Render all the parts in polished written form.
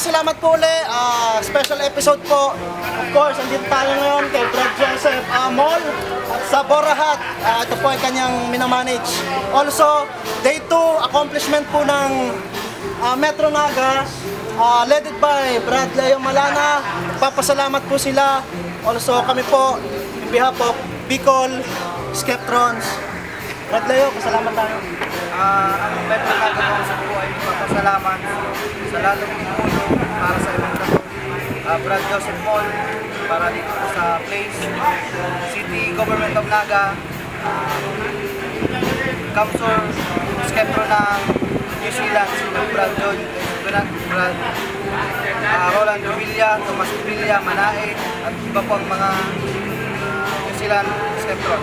salamat po ulit. Special episode po. Of course, andito tayo ngayon kay Brad Joseph Mall at sa Borahat. Ito po ay kanyang minamanage. Also, day 2 accomplishment po ng Metro Naga, led by Brad Leo Malana. Papasalamat po sila. Also, kami po, in behalf of Bicol, Skeptrons. Brad Leo, pasalamat tayo. Ang Metro Naga ko sa po ay papasalamat sa lalong tinulong para sa ibang tato. Brad Joseph Mall, para dito sa place, City Government of Naga, Kamsur, Skeptro ng New Zealand, Brad John, Brad Roland Villa, Tomas Villa, Manae, at iba pang mga New Zealand Skeptro.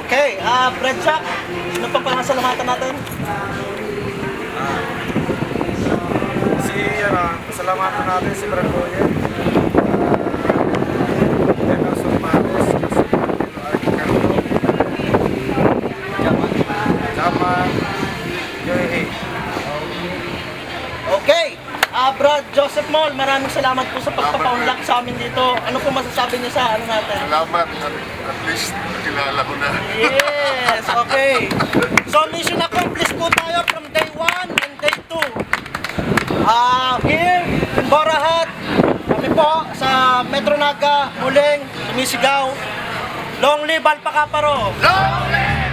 Okay, Brad Jack, ano pa pangasalamatan natin? Pasalamatan natin si Brad Boyer. Okay, Brad Joseph Mall, maraming salamat po sa pagpapaunlak sa amin dito. Ano po masasabi niyo sa ano natin? Salamat, at least kilala ko na. Yes, okay. So mission accomplished po tayo from day 1 and day 2. Here in Borahat, kami po sa Metro Naga, muling sumisigaw. Long live Alpacaparo! Long live!